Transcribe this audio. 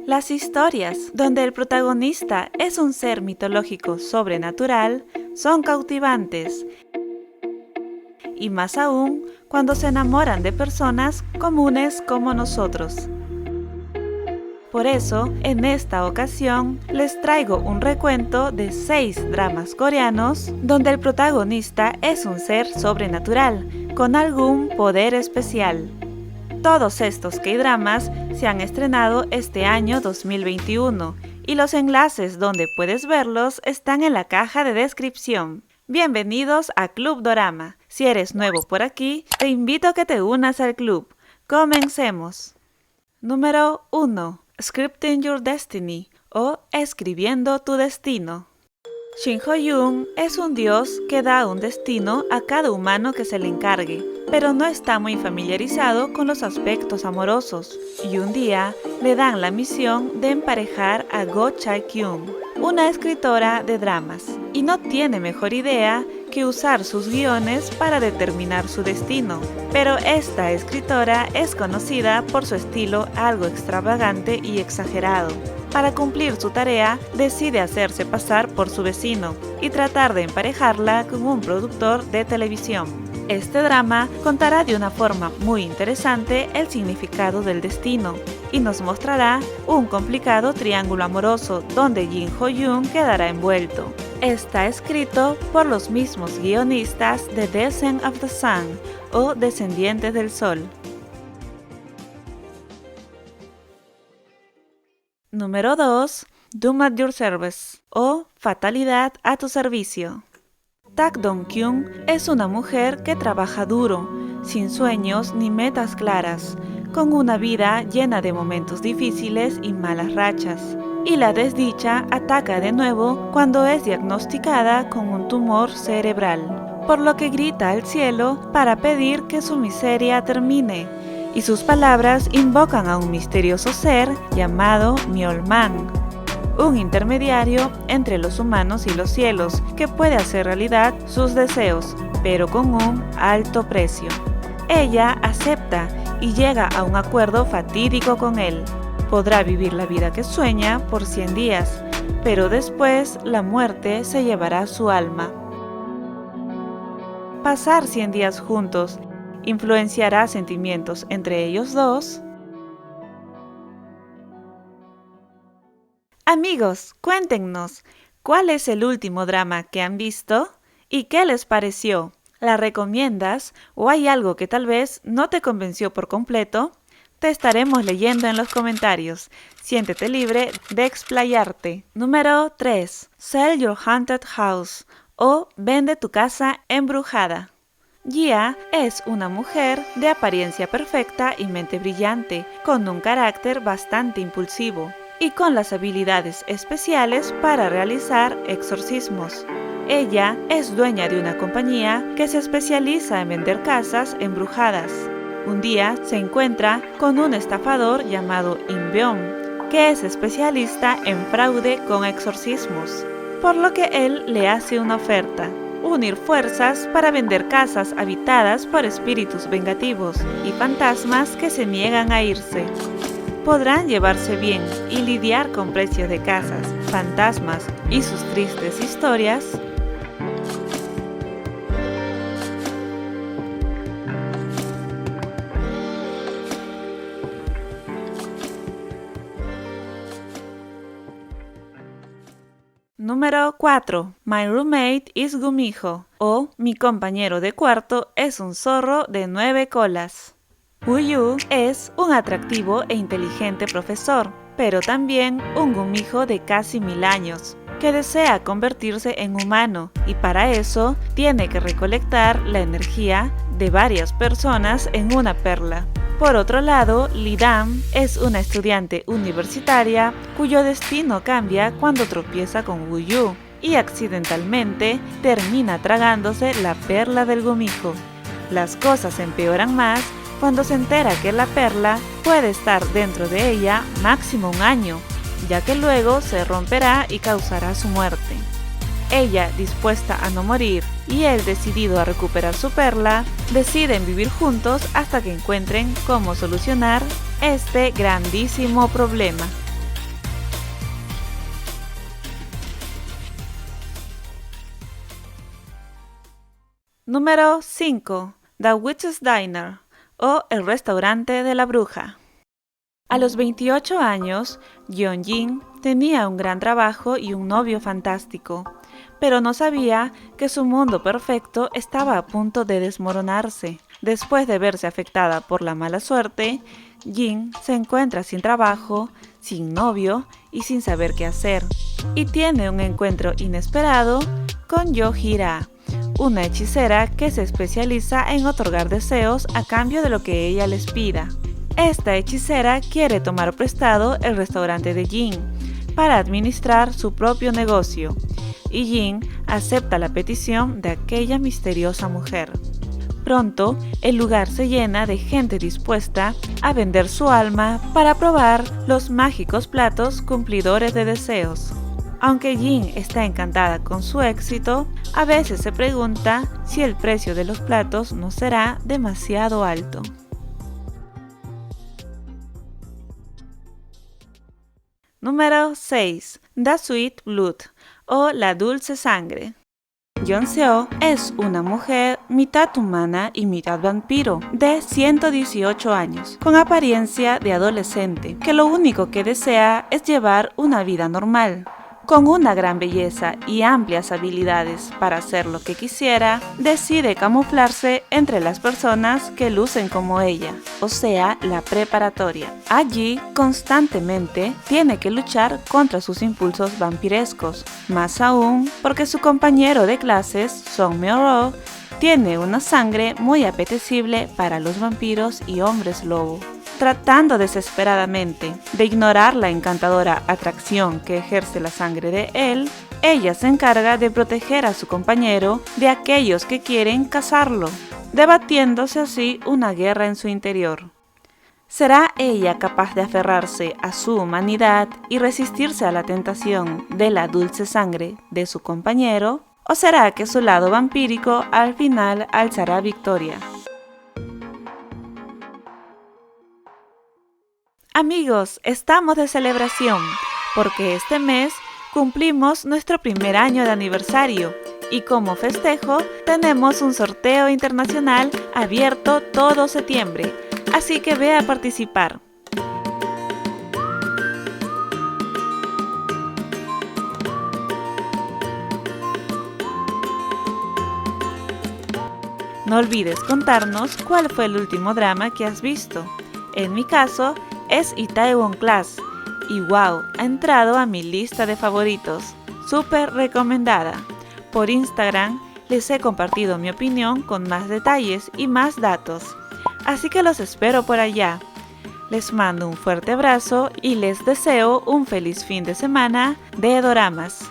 Las historias, donde el protagonista es un ser mitológico sobrenatural, son cautivantes, y más aún cuando se enamoran de personas comunes como nosotros. Por eso, en esta ocasión, les traigo un recuento de 6 dramas coreanos donde el protagonista es un ser sobrenatural, con algún poder especial. Todos estos K-dramas se han estrenado este año 2021 y los enlaces donde puedes verlos están en la caja de descripción. Bienvenidos a Club Dorama. Si eres nuevo por aquí, te invito a que te unas al club. Comencemos. Número 1. Scripting Your Destiny o Escribiendo tu Destino. Shin Ho-yoon es un dios que da un destino a cada humano que se le encargue, pero no está muy familiarizado con los aspectos amorosos, y un día le dan la misión de emparejar a Go Chae-kyung, una escritora de dramas, y no tiene mejor idea que usar sus guiones para determinar su destino. Pero esta escritora es conocida por su estilo algo extravagante y exagerado. Para cumplir su tarea, decide hacerse pasar por su vecino y tratar de emparejarla con un productor de televisión. Este drama contará de una forma muy interesante el significado del destino y nos mostrará un complicado triángulo amoroso donde Shin Ho-yoon quedará envuelto. Está escrito por los mismos guionistas de Descent of the Sun o Descendientes del Sol. Número 2. Doom at Your Service o Fatalidad a tu servicio. Tak Dong-kyun es una mujer que trabaja duro, sin sueños ni metas claras, con una vida llena de momentos difíciles y malas rachas. Y la desdicha ataca de nuevo cuando es diagnosticada con un tumor cerebral, por lo que grita al cielo para pedir que su miseria termine, y sus palabras invocan a un misterioso ser llamado Myeol-man, un intermediario entre los humanos y los cielos que puede hacer realidad sus deseos, pero con un alto precio. Ella acepta y llega a un acuerdo fatídico con él. Podrá vivir la vida que sueña por 100 días, pero después la muerte se llevará su alma. Pasar 100 días juntos ¿influenciará sentimientos entre ellos dos? Amigos, cuéntenos, ¿cuál es el último drama que han visto? ¿Y qué les pareció? ¿La recomiendas o hay algo que tal vez no te convenció por completo? Te estaremos leyendo en los comentarios. Siéntete libre de explayarte. Número 3. Sell Your Haunted House o Vende tu casa embrujada. Jia es una mujer de apariencia perfecta y mente brillante, con un carácter bastante impulsivo y con las habilidades especiales para realizar exorcismos. Ella es dueña de una compañía que se especializa en vender casas embrujadas. Un día se encuentra con un estafador llamado In-beom, que es especialista en fraude con exorcismos, por lo que él le hace una oferta: unir fuerzas para vender casas habitadas por espíritus vengativos y fantasmas que se niegan a irse. Podrán llevarse bien y lidiar con precios de casas, fantasmas y sus tristes historias. Número 4. My Roommate is Gumiho o Mi compañero de cuarto es un zorro de 9 colas. Woo-yu es un atractivo e inteligente profesor, pero también un gumijo de casi 1000 años, que desea convertirse en humano y para eso tiene que recolectar la energía de varias personas en una perla. Por otro lado, Lee-dam es una estudiante universitaria cuyo destino cambia cuando tropieza con Woo-yu y accidentalmente termina tragándose la perla del gumijo. Las cosas empeoran más cuando se entera que la perla puede estar dentro de ella máximo 1 año, ya que luego se romperá y causará su muerte. Ella dispuesta a no morir y él decidido a recuperar su perla, deciden vivir juntos hasta que encuentren cómo solucionar este grandísimo problema. Número 5. The Witch's Diner, o El restaurante de la bruja. A los 28 años, Yeon-jin tenía un gran trabajo y un novio fantástico, pero no sabía que su mundo perfecto estaba a punto de desmoronarse. Después de verse afectada por la mala suerte, Jin se encuentra sin trabajo, sin novio y sin saber qué hacer, y tiene un encuentro inesperado con Yo-hira, una hechicera que se especializa en otorgar deseos a cambio de lo que ella les pida. Esta hechicera quiere tomar prestado el restaurante de Jin para administrar su propio negocio, y Jin acepta la petición de aquella misteriosa mujer. Pronto, el lugar se llena de gente dispuesta a vender su alma para probar los mágicos platos cumplidores de deseos. Aunque Jin está encantada con su éxito, a veces se pregunta si el precio de los platos no será demasiado alto. Número 6. The Sweet Blood, o La Dulce Sangre. Yeon-seo es una mujer mitad humana y mitad vampiro de 118 años, con apariencia de adolescente, que lo único que desea es llevar una vida normal. Con una gran belleza y amplias habilidades para hacer lo que quisiera, decide camuflarse entre las personas que lucen como ella, o sea, la preparatoria. Allí, constantemente, tiene que luchar contra sus impulsos vampirescos, más aún porque su compañero de clases, Song Myo-ro, tiene una sangre muy apetecible para los vampiros y hombres lobo. Tratando desesperadamente de ignorar la encantadora atracción que ejerce la sangre de él, ella se encarga de proteger a su compañero de aquellos que quieren cazarlo, debatiéndose así una guerra en su interior. ¿Será ella capaz de aferrarse a su humanidad y resistirse a la tentación de la dulce sangre de su compañero? ¿O será que su lado vampírico al final alzará victoria? Amigos, estamos de celebración, porque este mes cumplimos nuestro primer año de aniversario y como festejo tenemos un sorteo internacional abierto todo septiembre, así que ve a participar. No olvides contarnos cuál fue el último drama que has visto. En mi caso, es Itaewon Class y wow, ha entrado a mi lista de favoritos, súper recomendada. Por Instagram les he compartido mi opinión con más detalles y más datos, así que los espero por allá. Les mando un fuerte abrazo y les deseo un feliz fin de semana de doramas.